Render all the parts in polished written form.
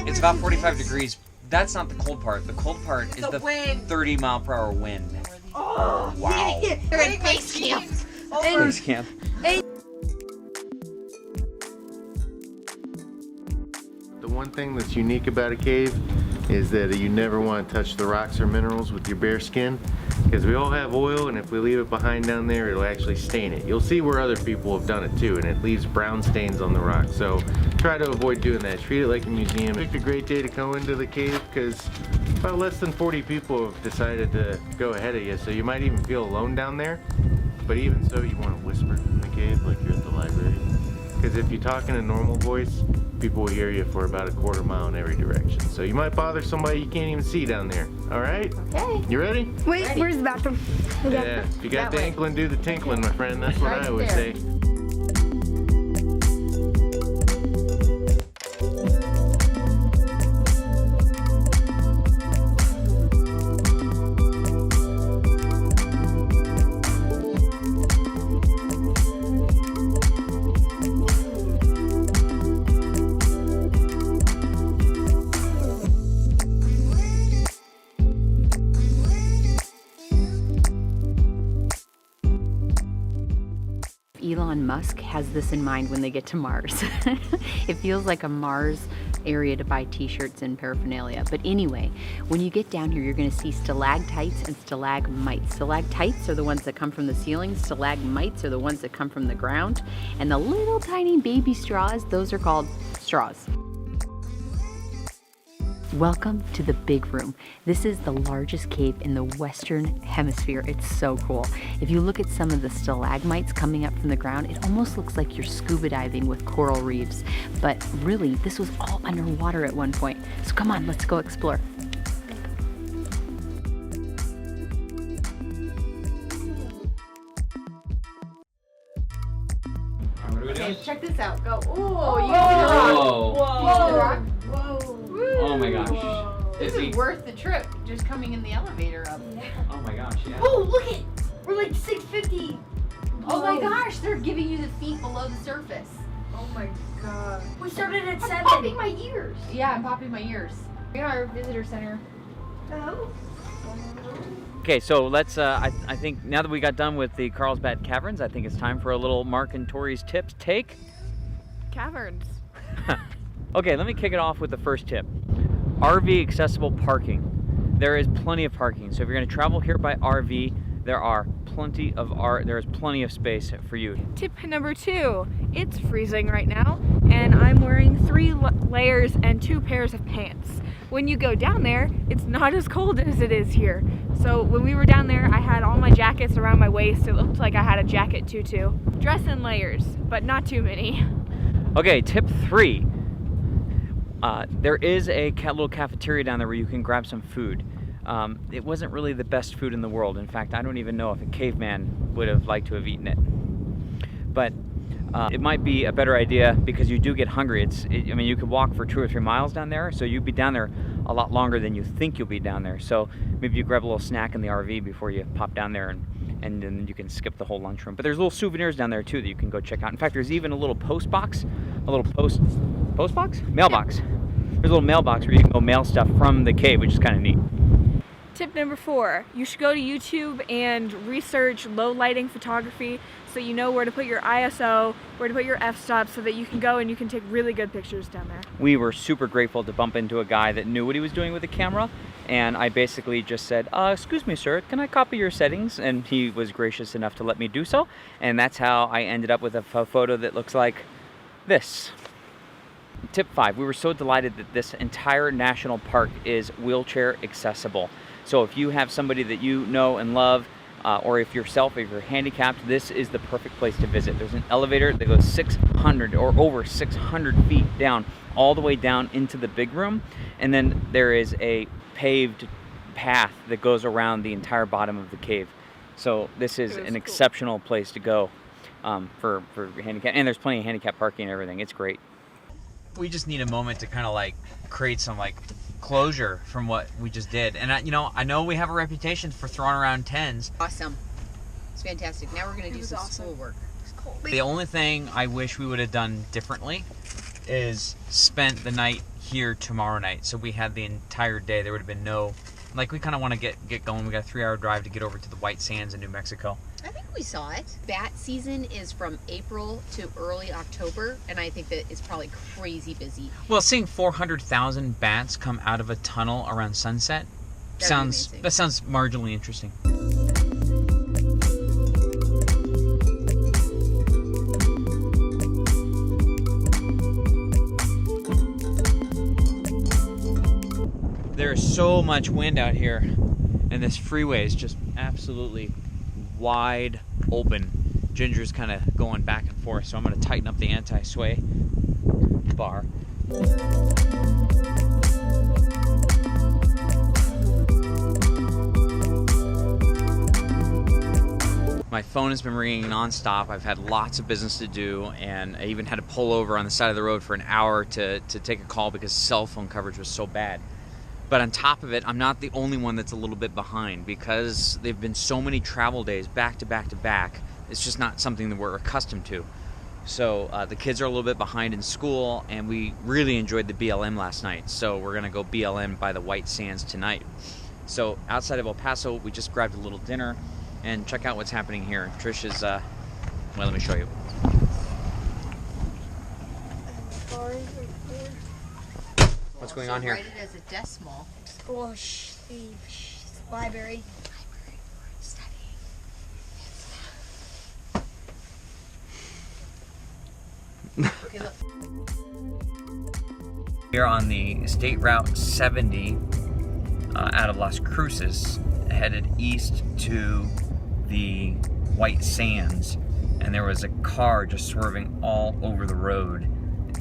It's about 45 degrees. That's not the cold part. The cold part is the wind. 30-mile-per-hour wind. Oh, wow. They're in base camp. Base camp. The one thing that's unique about a cave is that you never want to touch the rocks or minerals with your bare skin, because we all have oil, and if we leave it behind down there, it'll actually stain it. You'll see where other people have done it too, and it leaves brown stains on the rock. So try to avoid doing that. Treat it like a museum. Picked a great day to go into the cave because about less than 40 people have decided to go ahead of you, so you might even feel alone down there. But even so, you want to whisper in the cave like you're at the library, because if you talk in a normal voice, people will hear you for about a quarter mile in every direction. So you might bother somebody you can't even see down there. All right? Okay. You ready? Wait, where's the bathroom? Yeah. If you got the inkling, do the tinkling, my friend. That's what I always say. Elon Musk has this in mind when they get to Mars. It feels like a Mars area to buy t-shirts and paraphernalia. But anyway, when you get down here, you're gonna see stalactites and stalagmites. Stalactites are the ones that come from the ceiling. Stalagmites are the ones that come from the ground. And the little tiny baby straws, those are called straws. Welcome to the big room. This is the largest cave in the Western Hemisphere. It's so cool. If you look at some of the stalagmites coming up from the ground, it almost looks like you're scuba diving with coral reefs. But really, this was all underwater at one point. So come on, let's go explore. Okay, check this out. Go. Ooh, you Whoa. Whoa. Oh my gosh. This is worth the trip, just coming in the elevator up. Oh my gosh, yeah. Oh, look it! We're like 650. Oh my gosh, they're giving you the feet below the surface. Oh my god. We started at 7. I'm popping my ears. Yeah, I'm popping my ears. We're in our visitor center. Oh. Okay, so let's, I think now that we got done with the Carlsbad Caverns, I think it's time for a little Mark and Tori's tips. Take Caverns. Okay, let me kick it off with the first tip. RV accessible parking. There is plenty of parking. So if you're going to travel here by RV, there is plenty of space for you. Tip number 2, it's freezing right now, and I'm wearing 3 layers and 2 pairs of pants. When you go down there, it's not as cold as it is here. So when we were down there, I had all my jackets around my waist. It looked like I had a jacket tutu. Dress in layers, but not too many. Okay, tip 3. There is a little cafeteria down there where you can grab some food. It wasn't really the best food in the world. In fact, I don't even know if a caveman would have liked to have eaten it. But it might be a better idea because you do get hungry. I mean, you could walk for 2 or 3 miles down there, so you'd be down there a lot longer than you think you'll be down there. So maybe you grab a little snack in the RV before you pop down there, and then you can skip the whole lunchroom. But there's little souvenirs down there too that you can go check out. In fact, there's even a little post box, mailbox. There's a little mailbox where you can go mail stuff from the cave, which is kind of neat. Tip number 4, you should go to YouTube and research low lighting photography so you know where to put your ISO, where to put your f-stop, so that you can go and you can take really good pictures down there. We were super grateful to bump into a guy that knew what he was doing with the camera, and I basically just said, excuse me sir, can I copy your settings? And he was gracious enough to let me do so, and that's how I ended up with a photo that looks like this. Tip 5, we were so delighted that this entire national park is wheelchair accessible. So if you have somebody that you know and love or if you're handicapped, this is the perfect place to visit. There's an elevator that goes 600 or over 600 feet down, all the way down into the big room, and then there is a paved path that goes around the entire bottom of the cave. So this is an exceptional place to go for handicap, and there's plenty of handicap parking and everything. It's great. We just need a moment to kind of like create some like closure from what we just did. And I know we have a reputation for throwing around 10s. Awesome. It's fantastic. Now we're going to do some schoolwork. The only thing I wish we would have done differently is spent the night here tomorrow night. So we had the entire day. There would have been no, like, we kind of want to get going. We got a 3-hour drive to get over to the White Sands in New Mexico. I think we saw it. Bat season is from April to early October, and I think that it's probably crazy busy. Well, seeing 400,000 bats come out of a tunnel around sunset sounds marginally interesting. There's so much wind out here, and this freeway is just absolutely wide open. Ginger's kind of going back and forth, so I'm going to tighten up the anti-sway bar. My phone has been ringing nonstop. I've had lots of business to do, and I even had to pull over on the side of the road for an hour to take a call because cell phone coverage was so bad. But on top of it, I'm not the only one that's a little bit behind because they've been so many travel days back to back to back. It's just not something that we're accustomed to. So the kids are a little bit behind in school, and we really enjoyed the BLM last night. So we're going to go BLM by the White Sands tonight. So outside of El Paso, we just grabbed a little dinner, and check out what's happening here. Trish is, well, let me show you. What's going on here? Write it as a decimal. Squash, library. Okay, look. We're on the State Route 70 out of Las Cruces, headed east to the White Sands, and there was a car just swerving all over the road,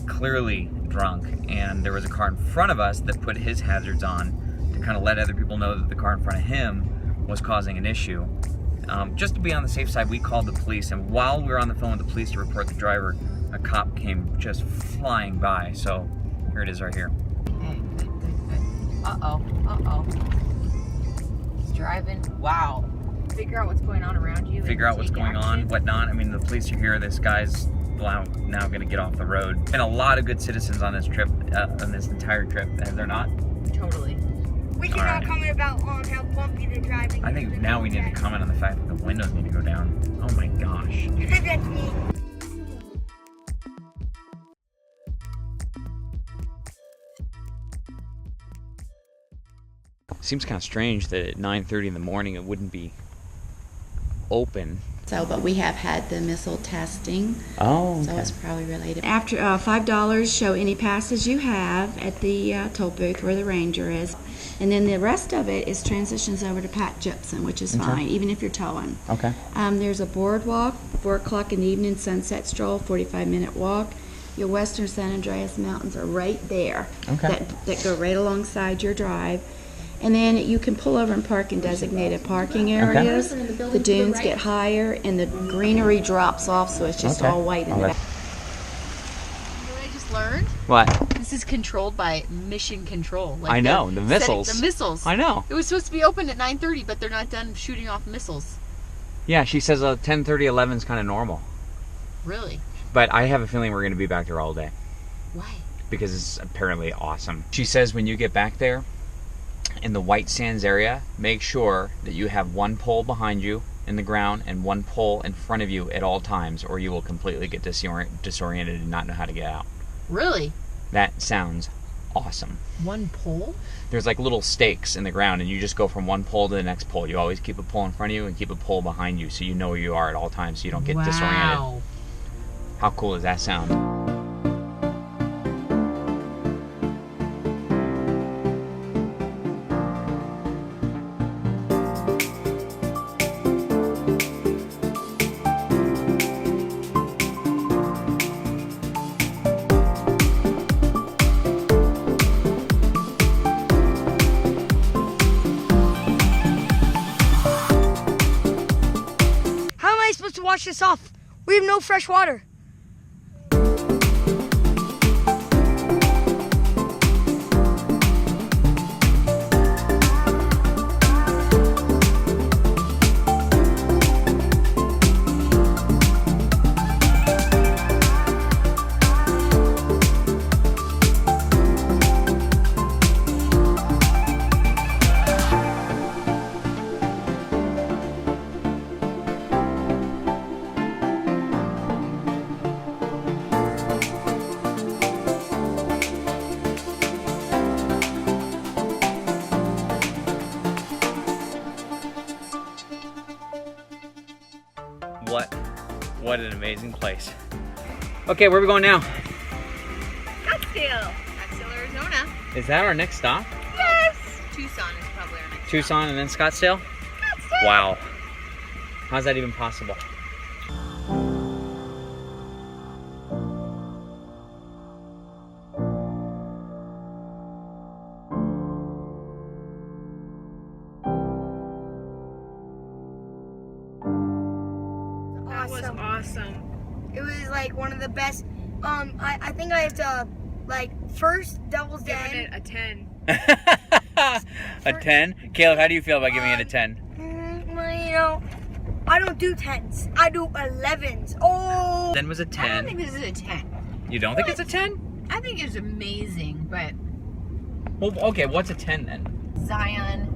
clearly drunk, and there was a car in front of us that put his hazards on to kind of let other people know that the car in front of him was causing an issue. Just to be on the safe side, we called the police, and while we were on the phone with the police to report the driver, a cop came just flying by. So here it is right here. Okay, good. Uh-oh. He's driving. Wow. Figure out what's going on around you. Figure out what's going on, whatnot. I mean, the police are here. This guy's now going to get off the road. And a lot of good citizens on this trip, on this entire trip, and they're not. Totally. We cannot comment about how bumpy the driving is. I think now we need to comment on the fact that the windows need to go down. Oh my gosh. That's me. Seems kind of strange that at 9:30 in the morning it wouldn't be open. So, but we have had the missile testing, Oh, so it's probably related. After $5, show any passes you have at the toll booth where the ranger is, and then the rest of it is transitions over to Pat Gypsum, which is fine, even if you're towing. Okay. There's a boardwalk, 4 o'clock in the evening, sunset stroll, 45-minute walk. Your western San Andreas Mountains are right there. Okay. That go right alongside your drive. And then you can pull over and park in designated parking areas. The dunes get higher and the greenery drops off, so it's just all white in the back. You know what I just learned? What? This is controlled by mission control. Like I know, the missiles. The missiles. I know. It was supposed to be open at 9:30, but they're not done shooting off missiles. Yeah, she says 10:30, 11 is kind of normal. Really? But I have a feeling we're going to be back there all day. Why? Because it's apparently awesome. She says when you get back there, in the White Sands area, make sure that you have one pole behind you in the ground and one pole in front of you at all times, or you will completely get disoriented and not know how to get out. Really? That sounds awesome. One pole? There's like little stakes in the ground, and you just go from one pole to the next pole. You always keep a pole in front of you and keep a pole behind you so you know where you are at all times so you don't get disoriented. How cool does that sound? wash this off. We have no fresh water. What an amazing place. Okay, where are we going now? Scottsdale, Arizona. Is that our next stop? Yes. Tucson is probably our next. Tucson and then Scottsdale? Wow. How's that even possible? Awesome. It was like one of the best. I think I have to like first Devil's Den. Giving it a 10. A 10? Caleb, how do you feel about giving it a 10? Well, you know, I don't do 10s. I do 11s. Oh. 10 was a I don't 10. think this is a 10. You don't think it's a 10? I think it's amazing, but Well, okay, what's a 10 then? Zion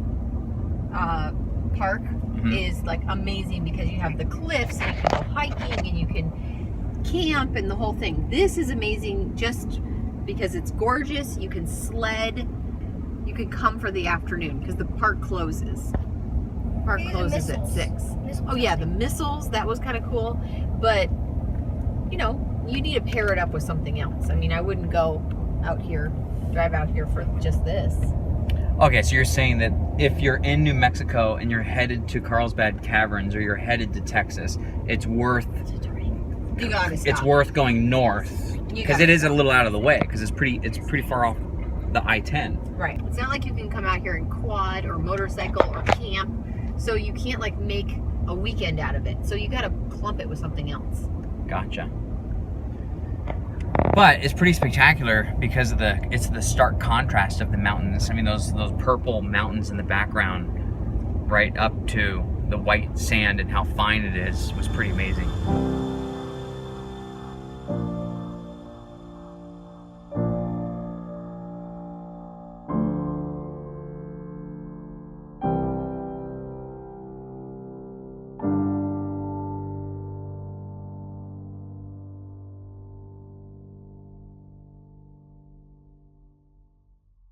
Park is like amazing because you have the cliffs and you can go hiking and you can camp and the whole thing. This is amazing just because it's gorgeous. You can sled. You can come for the afternoon because the park closes. Park Maybe the closes at missiles. 6. Missiles. Oh yeah, the missiles, that was kind of cool. But, you know, you need to pair it up with something else. I mean, I wouldn't go out here, drive out here for just this. Okay, so you're saying that if you're in New Mexico and you're headed to Carlsbad Caverns or you're headed to Texas, it's worth You gotta stop. it's worth going north because it is a little out of the way because it's pretty far off the I-10. Right. It's not like you can come out here and quad or motorcycle or camp, so you can't like make a weekend out of it. So you gotta clump it with something else. Gotcha. But it's pretty spectacular because of it's the stark contrast of the mountains. I mean, those purple mountains in the background, right up to the white sand and how fine it is, was pretty amazing.